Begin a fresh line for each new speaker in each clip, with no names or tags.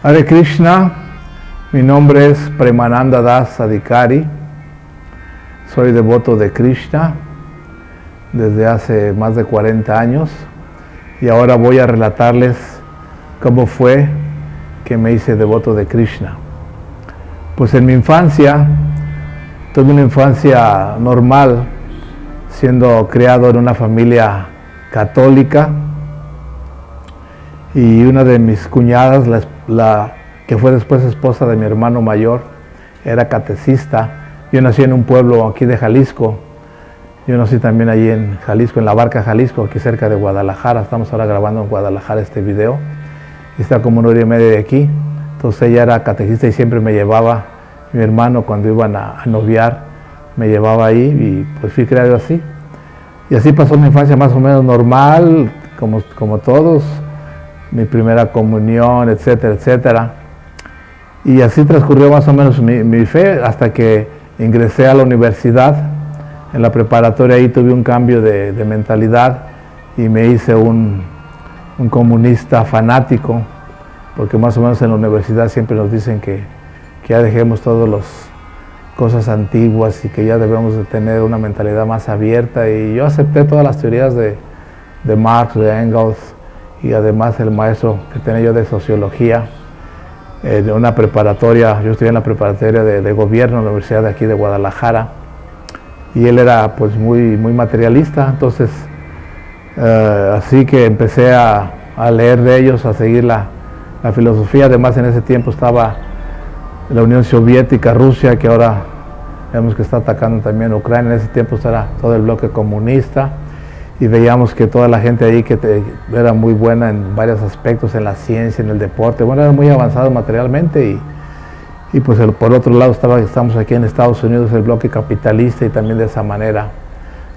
Hare Krishna, mi nombre es Premananda Das Adhikari, soy devoto de Krishna desde hace más de 40 años y ahora voy a relatarles cómo fue que me hice devoto de Krishna. Pues en mi infancia, tuve una infancia normal, siendo criado en una familia católica, y una de mis cuñadas, la que fue después esposa de mi hermano mayor, era catecista. Yo nací en un pueblo aquí de Jalisco. Yo nací también allí en Jalisco, en La Barca, Jalisco, aquí cerca de Guadalajara. Estamos ahora grabando en Guadalajara este video. Y está como 1 hora y media de aquí. Entonces ella era catecista y siempre me llevaba, mi hermano cuando iban a noviar, me llevaba ahí y pues fui criado así. Y así pasó mi infancia más o menos normal, como todos. Mi primera comunión, etcétera, etcétera. Y así transcurrió más o menos mi fe hasta que ingresé a la universidad. En la preparatoria ahí tuve un cambio de mentalidad y me hice un comunista fanático, porque más o menos en la universidad siempre nos dicen que ya dejemos todas las cosas antiguas y que ya debemos de tener una mentalidad más abierta, y yo acepté todas las teorías de Marx, de Engels, y además el maestro que tenía yo de sociología, de una preparatoria. Yo estudié en la preparatoria de gobierno en la Universidad de aquí de Guadalajara, y él era pues muy materialista. Entonces así que empecé a leer de ellos, a seguir la filosofía. Además en ese tiempo estaba la Unión Soviética, Rusia, que ahora vemos que está atacando también Ucrania. En ese tiempo estaba todo el bloque comunista, y veíamos que toda la gente ahí era muy buena en varios aspectos, en la ciencia, en el deporte. Bueno, era muy avanzado materialmente, y pues por otro lado estamos aquí en Estados Unidos, el bloque capitalista, y también de esa manera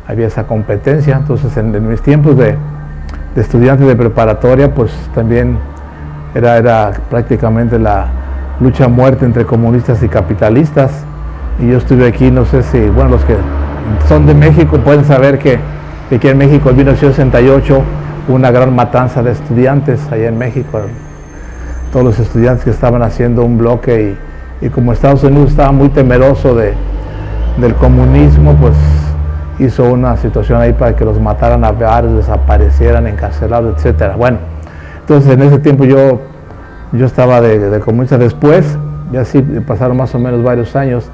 había esa competencia. Entonces en mis tiempos de estudiante de preparatoria, pues también era prácticamente la lucha a muerte entre comunistas y capitalistas. Y yo estuve aquí, no sé si, bueno, los que son de México pueden saber que aquí en México en 1968 hubo una gran matanza de estudiantes allá en México. Todos los estudiantes que estaban haciendo un bloque, y como Estados Unidos estaba muy temeroso del comunismo, pues hizo una situación ahí para que los mataran a varios, desaparecieran, encarcelados, etcétera. Bueno, entonces en ese tiempo yo estaba de comunista. Después, ya sí pasaron más o menos varios años,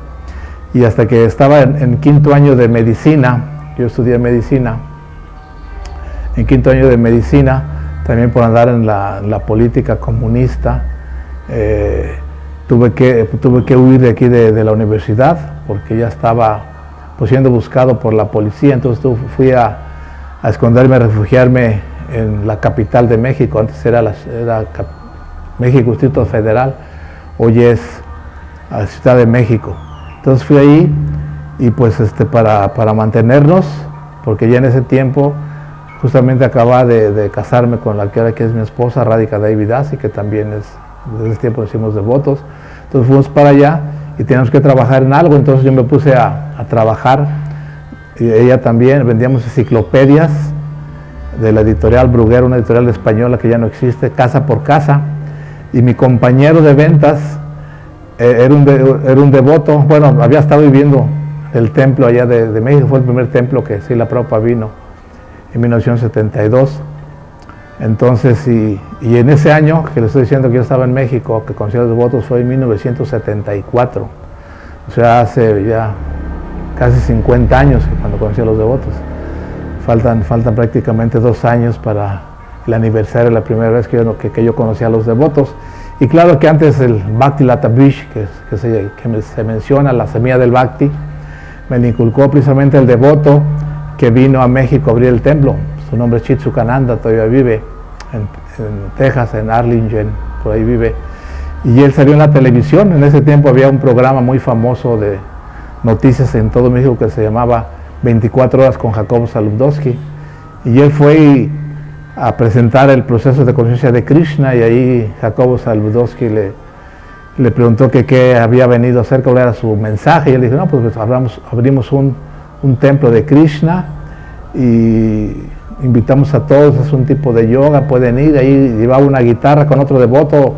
y hasta que estaba en 5º año de medicina. Yo estudié medicina. En 5º año de medicina, también por andar en la política comunista, tuve que huir de aquí de la universidad, porque ya estaba pues siendo buscado por la policía. Entonces fui a esconderme, a refugiarme en la capital de México. Antes era México Distrito Federal, hoy es Ciudad de México. Entonces fui ahí, y pues para mantenernos, porque ya en ese tiempo justamente acababa de casarme con la que ahora que es mi esposa, Radhika Devi Das, y que también desde ese tiempo nos hicimos devotos. Entonces fuimos para allá y teníamos que trabajar en algo. Entonces yo me puse a trabajar, y ella también. Vendíamos enciclopedias de la editorial Bruguera, una editorial española que ya no existe, casa por casa, y mi compañero de ventas era un devoto. Bueno, había estado viviendo el templo allá de México. Fue el primer templo que Srila Prabhupada vino en 1972. Entonces, y en ese año que le estoy diciendo que yo estaba en México, que conocí a los devotos, fue en 1974. O sea, hace ya casi 50 años que cuando conocí a los devotos. Faltan prácticamente 2 años para el aniversario de la primera vez que yo conocí a los devotos. Y claro que antes el Bhakti Lata Brish, que se menciona, la semilla del Bhakti, me le inculcó precisamente el devoto que vino a México a abrir el templo. Su nombre es Chitsukananda, todavía vive en Texas, en Arlington, por ahí vive. Y él salió en la televisión. En ese tiempo había un programa muy famoso de noticias en todo México que se llamaba 24 horas con Jacobo Saludowski. Y él fue a presentar el proceso de conciencia de Krishna, y ahí Jacobo Saludowski le preguntó que qué había venido a hacer, cuál era su mensaje, y él dijo, no, pues abrimos un templo de Krishna y invitamos a todos, es un tipo de yoga, pueden ir. Ahí llevaba una guitarra con otro devoto,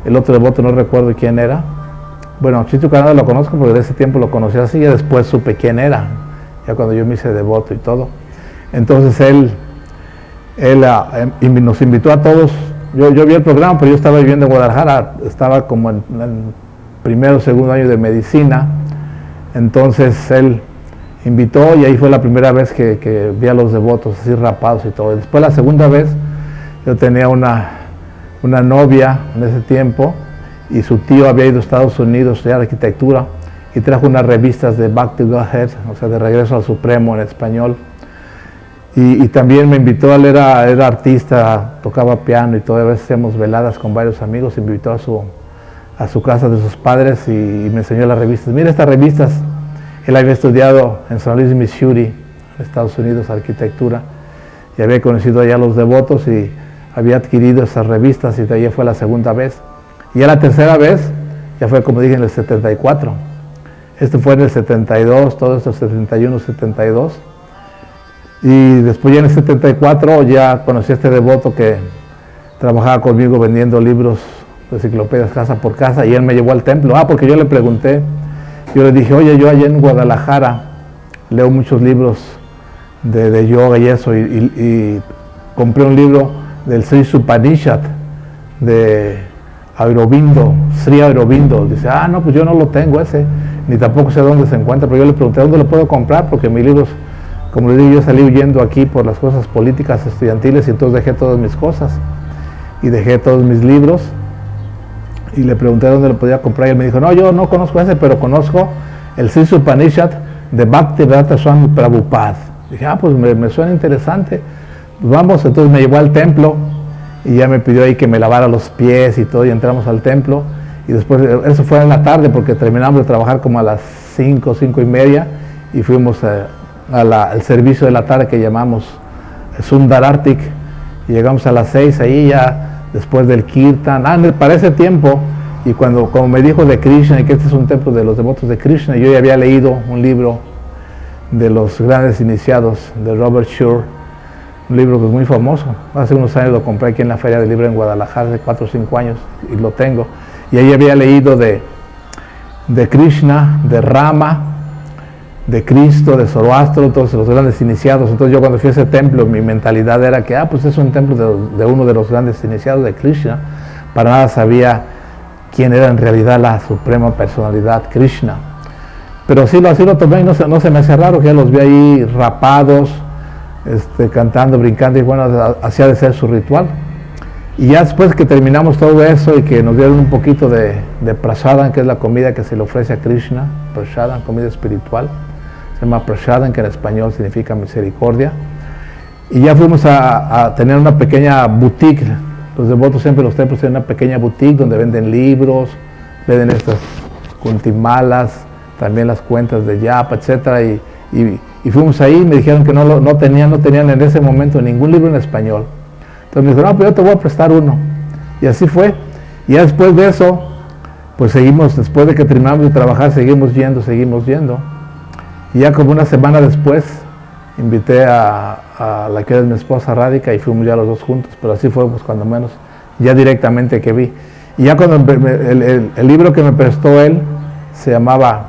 el otro devoto no recuerdo quién era. Bueno, Chicho Canada lo conozco porque de ese tiempo lo conocí así, y después supe quién era, ya cuando yo me hice devoto y todo. Entonces él nos invitó a todos. Yo vi el programa, pero yo estaba viviendo en Guadalajara, estaba como en primero o segundo año de medicina. Entonces él invitó y ahí fue la primera vez que vi a los devotos así rapados y todo. Después la segunda vez yo tenía una novia en ese tiempo y su tío había ido a Estados Unidos a estudiar arquitectura y trajo unas revistas de Back to Godhead, o sea, de Regreso al Supremo en español. Y también me invitó, él era artista, tocaba piano y todo, a veces hacíamos veladas con varios amigos, me invitó a su casa de sus padres y me enseñó las revistas. Mira estas revistas, él había estudiado en San Luis, Missouri, en Estados Unidos, arquitectura, y había conocido allá a los devotos y había adquirido esas revistas, y de ahí fue la segunda vez. Y ya la tercera vez, ya fue como dije en el 74. Esto fue en el 72, todo esto 71, 72. Y después ya en el 74 ya conocí a este devoto que trabajaba conmigo vendiendo libros de enciclopedias casa por casa, y él me llevó al templo. Porque yo le pregunté, yo le dije, oye, yo allá en Guadalajara leo muchos libros de yoga y eso, y compré un libro del Sri Upanishad de Aurobindo, Sri Aurobindo. Dice, no, pues yo no lo tengo ese, ni tampoco sé dónde se encuentra, pero yo le pregunté, ¿dónde lo puedo comprar? Porque mis libros, como le digo, yo salí huyendo aquí por las cosas políticas estudiantiles, y entonces dejé todas mis cosas y dejé todos mis libros, y le pregunté dónde lo podía comprar, y él me dijo, no, yo no conozco ese, pero conozco el Sri Upanishad de Bhaktivedanta Swami Prabhupada. Dije, pues me suena interesante, pues vamos. Entonces me llevó al templo y ya me pidió ahí que me lavara los pies y todo, y entramos al templo, y después, eso fue en la tarde porque terminamos de trabajar como a las 5, 5 y media, y fuimos al servicio de la tarde que llamamos Sundarartik, y llegamos a las 6 ahí ya después del Kirtan. Para ese tiempo, y como me dijo de Krishna y que este es un templo de los devotos de Krishna, yo ya había leído un libro de los grandes iniciados de Robert Shure, un libro que es muy famoso. Hace unos años lo compré aquí en la Feria del Libro en Guadalajara, hace 4 o 5 años, y lo tengo. Y ahí había leído de Krishna, de Rama, de Cristo, de Zoroastro, todos los grandes iniciados. Entonces yo cuando fui a ese templo, mi mentalidad era que, pues es un templo de uno de los grandes iniciados de Krishna. Para nada sabía quién era en realidad la suprema personalidad, Krishna. Pero así lo tomé, y no se me hace raro, que ya los vi ahí rapados, cantando, brincando, y bueno, hacía de ser su ritual. Y ya después que terminamos todo eso y que nos dieron un poquito de prasadam, que es la comida que se le ofrece a Krishna, prasadam, comida espiritual, se llama prasadam, que en español significa misericordia, y ya fuimos a tener una pequeña boutique. Los devotos siempre, los templos tienen una pequeña boutique donde venden libros, venden estas kuntimalas, también las cuentas de Yapa, etcétera, y fuimos ahí, y me dijeron que no tenían en ese momento ningún libro en español. Entonces me dijeron, pues yo te voy a prestar uno. Y así fue. Y ya después de eso, pues seguimos, después de que terminamos de trabajar, seguimos yendo. Y ya como una semana después, invité a la que es mi esposa Radhika, y fuimos ya los dos juntos. Pero así fue, pues cuando menos, ya directamente que vi. Y ya cuando el libro que me prestó él se llamaba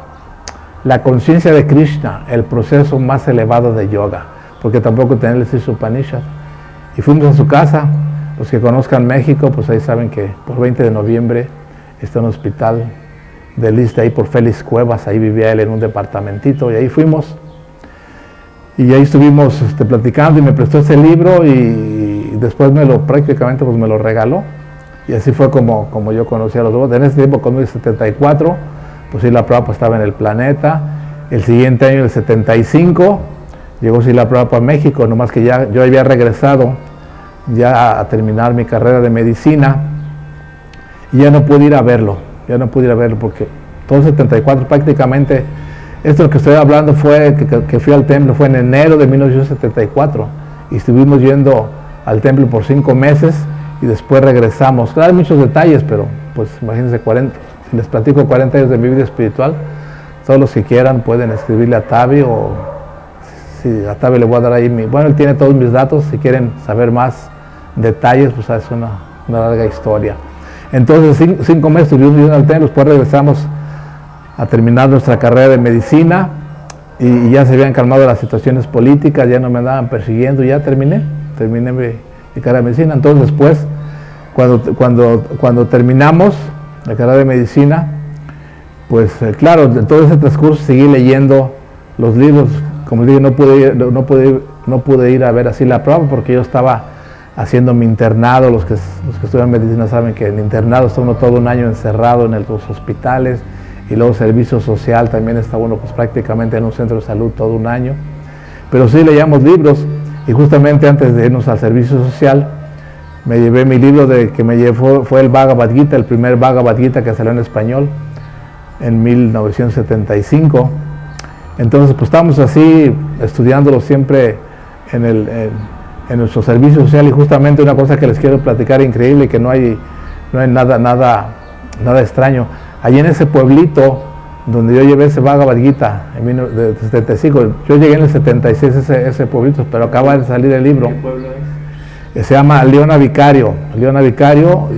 La conciencia de Krishna, el proceso más elevado de yoga, porque tampoco tenía el Sri Upanishad. Y fuimos a su casa. Los que conozcan México, pues ahí saben que por 20 de noviembre está un hospital de Lista ahí por Félix Cuevas, ahí vivía él en un departamentito, y ahí fuimos. Y ahí estuvimos platicando, y me prestó ese libro, y después prácticamente me lo regaló. Y así fue como yo conocí a los devotos. En ese tiempo, cuando en el 74, pues Srila Prabhupada estaba en el planeta. El siguiente año, el 75, llegó Srila Prabhupada a México, nomás que ya yo había regresado ya a terminar mi carrera de medicina, y ya no pude ir a verlo, porque todo el 74 prácticamente, esto que estoy hablando fue que fui al templo, fue en enero de 1974, y estuvimos yendo al templo por 5 meses, y después regresamos. Claro, hay muchos detalles, pero pues imagínense, si les platico 40 años de mi vida espiritual, todos los que quieran pueden escribirle a Tavi, o si a Tavi le voy a dar ahí bueno, él tiene todos mis datos, si quieren saber más detalles, pues es una larga historia. Entonces 5 meses estuvimos viviendo al templo, después regresamos a terminar nuestra carrera de medicina y ya se habían calmado las situaciones políticas, ya no me andaban persiguiendo, ya terminé mi carrera de medicina. Entonces después, cuando terminamos la carrera de medicina, pues claro, en todo ese transcurso seguí leyendo los libros. Como les dije, no pude ir a ver así la prueba porque yo estaba haciendo mi internado. Los que estudian medicina saben que en internado está uno todo un año encerrado en los hospitales, y luego servicio social también está uno pues prácticamente en un centro de salud todo un año. Pero sí leíamos libros, y justamente antes de irnos al servicio social me llevé mi libro que me llevó, fue el Bhagavad Gita, el primer Bhagavad Gita que salió en español en 1975. Entonces pues estábamos así estudiándolo siempre en nuestro servicio social. Y justamente una cosa que les quiero platicar increíble, que no hay nada extraño. Allí en ese pueblito donde yo llevé ese Bhagavad Gita en 75, yo llegué en el 76 ese pueblito, pero acaba de salir el libro.
¿Qué pueblo es?
Se llama Leona Vicario,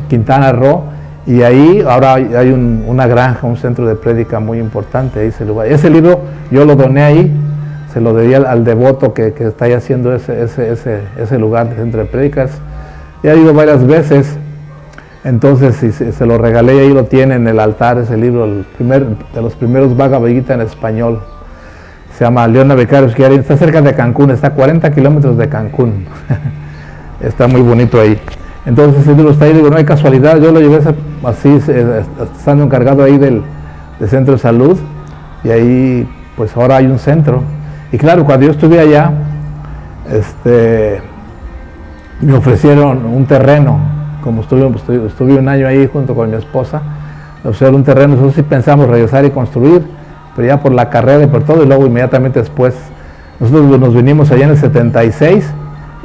Quintana Roo, y ahí ahora hay una granja, un centro de prédica muy importante ahí ese lugar. Ese libro yo lo doné ahí, se lo debía al devoto que está ahí haciendo ese lugar de centro de prédicas. Ya he ido varias veces. Entonces se lo regalé, y ahí lo tiene en el altar, ese libro, de los primeros Bhagavad Gita en español. Se llama Leona Vicario, que está cerca de Cancún, está a 40 kilómetros de Cancún. Está muy bonito ahí. Entonces ese libro está ahí, digo, no hay casualidad, yo lo llevé así, estando encargado ahí del centro de salud, y ahí pues ahora hay un centro. Y claro, cuando yo estuve allá, me ofrecieron un terreno. Como estuve un año ahí junto con mi esposa, me ofrecieron un terreno. Nosotros sí pensamos regresar y construir, pero ya por la carrera y por todo, y luego inmediatamente después, nosotros nos vinimos allá en el 76,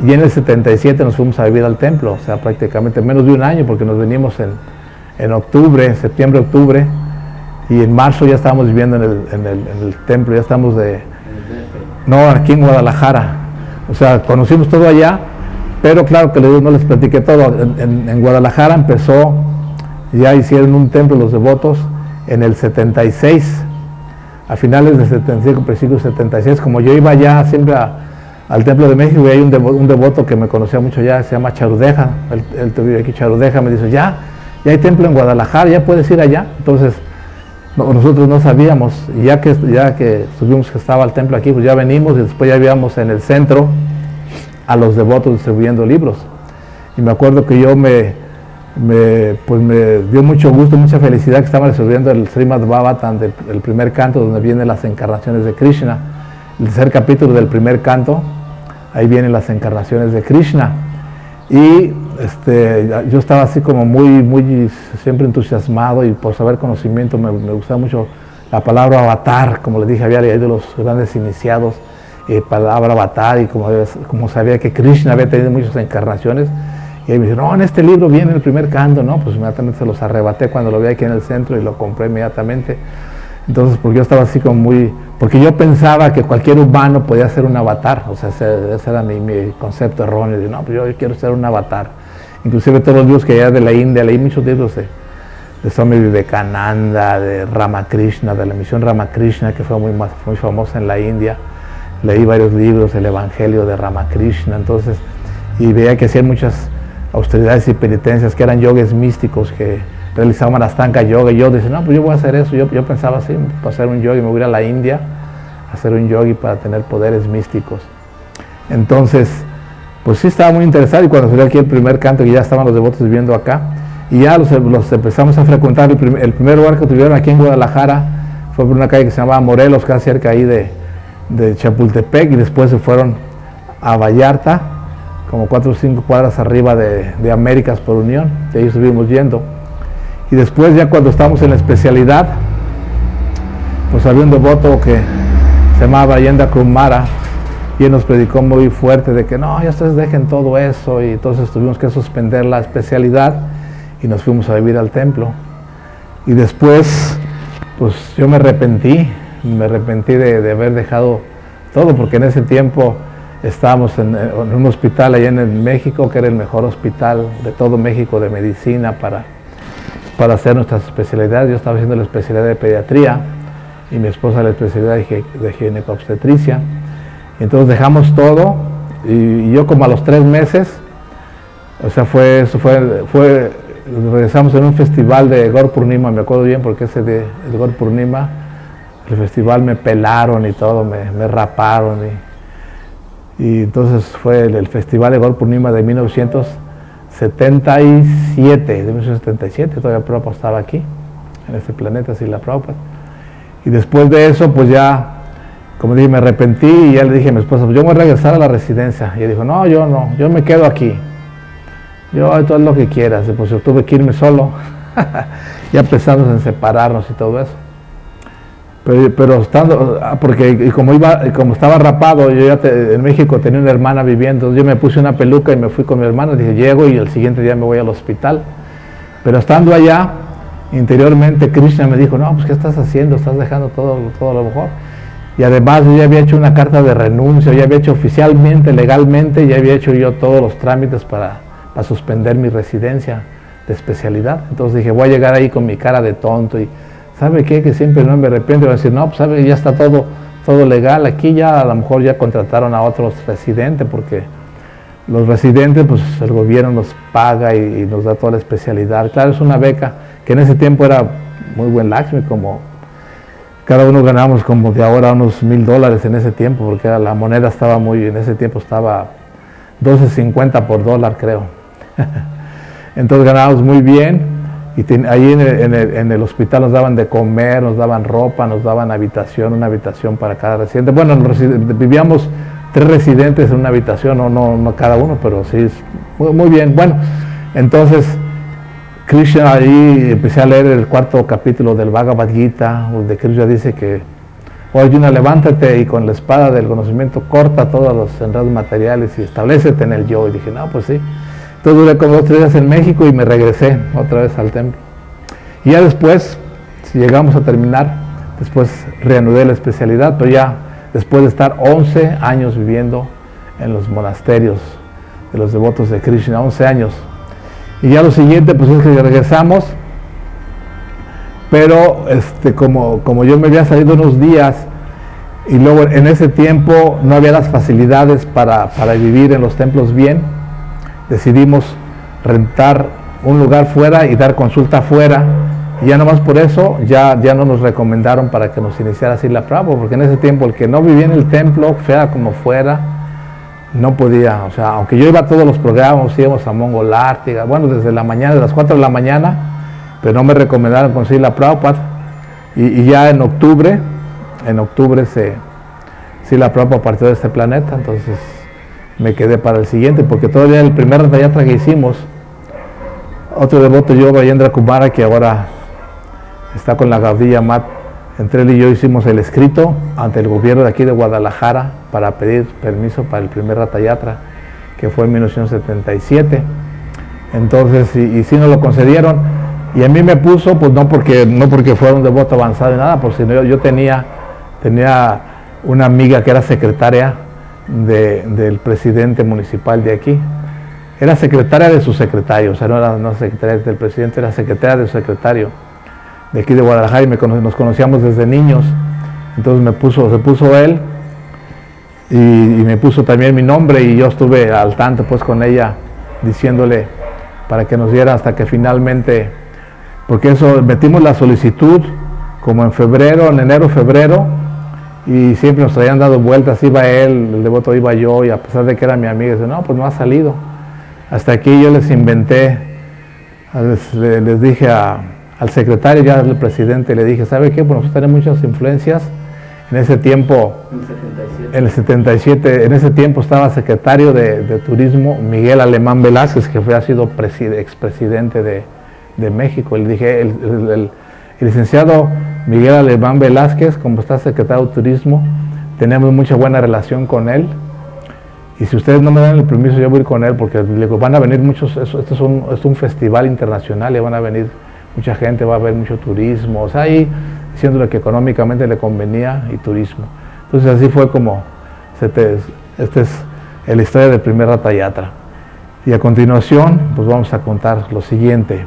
y en el 77 nos fuimos a vivir al templo, o sea, prácticamente menos de un año, porque nos venimos en octubre, septiembre, octubre, y en marzo ya estábamos viviendo en el templo, ya estamos aquí en Guadalajara. O sea, conocimos todo allá. Pero claro que no les platiqué todo. En Guadalajara empezó, ya hicieron un templo los devotos en el 76, a finales del 75, principios del 76. Como yo iba ya siempre al Templo de México, y hay un devoto que me conocía mucho ya, se llama Charudeja, él vive aquí, Charudeja, me dice, ya hay templo en Guadalajara, ya puedes ir allá. Entonces nosotros no sabíamos, y ya que supimos que estaba el templo aquí, pues ya venimos, y después ya íbamos en el centro a los devotos distribuyendo libros. Y me acuerdo que yo me dio mucho gusto, mucha felicidad que estaban distribuyendo el Srimad Bhagavatam, el primer canto, donde vienen las encarnaciones de Krishna. El tercer capítulo del primer canto, ahí vienen las encarnaciones de Krishna. Y yo estaba así como muy siempre entusiasmado, y por saber conocimiento me gustaba mucho la palabra avatar. Como les dije, había leído los grandes iniciados, palabra avatar, y como sabía que Krishna había tenido muchas encarnaciones, y ahí me dice, no, en este libro viene el primer canto, no, pues inmediatamente se los arrebaté cuando lo vi aquí en el centro, y lo compré inmediatamente. Entonces, porque yo estaba así como porque yo pensaba que cualquier humano podía ser un avatar, o sea, ese era mi concepto erróneo, de no, pues yo quiero ser un avatar. Inclusive todos los libros que hay de la India, leí muchos libros de Swami Vivekananda, de Ramakrishna, de la misión Ramakrishna, que fue muy famosa en la India. Leí varios libros del Evangelio de Ramakrishna, entonces, y veía que hacían muchas austeridades y penitencias, que eran yogues místicos que realizaban Astanga Yoga, y yo decía, no, pues yo voy a hacer eso. Yo pensaba así, para hacer un yogi, me voy a ir a la India a hacer un yogi para tener poderes místicos. Entonces, pues sí estaba muy interesado, y cuando salió aquí el primer canto, que ya estaban los devotos viviendo acá, y ya los empezamos a frecuentar. El primer lugar que tuvieron aquí en Guadalajara fue por una calle que se llamaba Morelos, casi cerca ahí de Chapultepec, y después se fueron a Vallarta, como 4 o 5 cuadras arriba de Américas por Unión, y ahí estuvimos yendo. Y después, ya cuando estábamos en la especialidad, pues había un devoto que se llamaba Yenda Kumara, y él nos predicó muy fuerte de que no, ya ustedes dejen todo eso, y entonces tuvimos que suspender la especialidad y nos fuimos a vivir al templo. Y después, pues yo me arrepentí de haber dejado todo, porque en ese tiempo estábamos en un hospital allá en México, que era el mejor hospital de todo México de medicina para hacer nuestras especialidades. Yo estaba haciendo la especialidad de pediatría y mi esposa la especialidad de ginecobstetricia. Entonces dejamos todo y yo como a los 3 meses, o sea, regresamos en un festival de Gaur Purnima, me acuerdo bien porque ese de Gaur Purnima, el festival me pelaron y todo, me raparon y entonces fue el festival de Gaur Purnima de 1977, todavía Prabhupada estaba aquí, en este planeta, así la Prabhupada. Y después de eso, pues ya, como dije, me arrepentí y ya le dije a mi esposa, pues yo voy a regresar a la residencia. Y ella dijo, no, yo me quedo aquí. Yo, todo lo que quieras. Y pues yo tuve que irme solo, ya empezamos en separarnos y todo eso. Pero estando, porque como estaba rapado, yo ya en México tenía una hermana viviendo, yo me puse una peluca y me fui con mi hermana, dije, llego y el siguiente día me voy al hospital. Pero estando allá, interiormente Krishna me dijo, no, pues ¿qué estás haciendo? Estás dejando todo lo mejor. Y además yo ya había hecho una carta de renuncia, ya había hecho oficialmente, legalmente, ya había hecho yo todos los trámites para suspender mi residencia de especialidad. Entonces dije, voy a llegar ahí con mi cara de tonto y ¿sabe qué? Que siempre no me arrepiento. Voy a decir, no, pues sabe, ya está todo legal. Aquí ya a lo mejor ya contrataron a otros residentes porque los residentes, pues el gobierno nos paga y nos da toda la especialidad. Claro, es una beca que en ese tiempo era muy buen Lakshmi, como cada uno ganábamos como de ahora unos $1,000 en ese tiempo, porque la moneda estaba en ese tiempo estaba 12.50 por dólar, creo. Entonces ganábamos muy bien y ahí en el hospital nos daban de comer, nos daban ropa, nos daban una habitación para cada residente. Bueno, vivíamos 3 residentes en una habitación, no cada uno, pero sí, muy bien. Bueno, entonces Krishna, ahí empecé a leer el 4º capítulo del Bhagavad Gita, donde Krishna dice que, Arjuna, levántate y con la espada del conocimiento corta todos los enredos materiales y establécete en el yo. Y dije, no, pues sí. Entonces duré como 2 o 3 días en México y me regresé otra vez al templo. Y ya después, si llegamos a terminar, después reanudé la especialidad, pero ya después de estar 11 años viviendo en los monasterios de los devotos de Krishna, 11 años. Y ya lo siguiente, pues es que regresamos, pero como yo me había salido unos días y luego en ese tiempo no había las facilidades para vivir en los templos bien, decidimos rentar un lugar fuera y dar consulta afuera, y ya nomás por eso ya no nos recomendaron para que nos iniciara así la Prabhupada, porque en ese tiempo el que no vivía en el templo, fuera como fuera, no podía, o sea, aunque yo iba a todos los programas, íbamos a Mongol Ártiga, bueno, desde la mañana, de las 4 de la mañana, pero no me recomendaron conseguir la Prabhupada, y ya en octubre sí la Prabhupada partió de este planeta, entonces me quedé para el siguiente, porque todavía el primer Ratayatra que hicimos, otro devoto, yo, Vayendra Kumara, que ahora está con la Gaudiya Mat, entre él y yo hicimos el escrito ante el gobierno de aquí de Guadalajara para pedir permiso para el primer Ratayatra, que fue en 1977. Entonces, y sí nos lo concedieron, y a mí me puso, pues no porque fuera un devoto avanzado y nada, pues sino yo tenía una amiga que era secretaria del presidente municipal de aquí. Era secretaria de su secretario, o sea, no era secretaria del presidente, era secretaria de su secretario de aquí de Guadalajara, y nos conocíamos desde niños. Entonces se puso él y me puso también mi nombre, y yo estuve al tanto pues con ella diciéndole para que nos diera, hasta que finalmente, porque eso metimos la solicitud como en enero, febrero, y siempre nos habían dado vueltas, iba él, el devoto iba yo, y a pesar de que era mi amiga, dice, no, pues no ha salido. Hasta aquí yo les inventé, les dije al secretario, ya al presidente, le dije, ¿sabe qué? Pues nosotros tenemos muchas influencias. En ese tiempo, en el 77, en ese tiempo estaba secretario de Turismo Miguel Alemán Velázquez, que ha sido expresidente de México. Le dije, el licenciado Miguel Alemán Velázquez, como está secretario de Turismo, tenemos mucha buena relación con él, y si ustedes no me dan el permiso, yo voy a ir con él, porque van a venir muchos, esto es un festival internacional, y van a venir mucha gente, va a haber mucho turismo, o sea, ahí diciéndole que económicamente le convenía, y turismo. Entonces así fue como, esta es la historia del primer Ratayatra. Y a continuación, pues vamos a contar lo siguiente.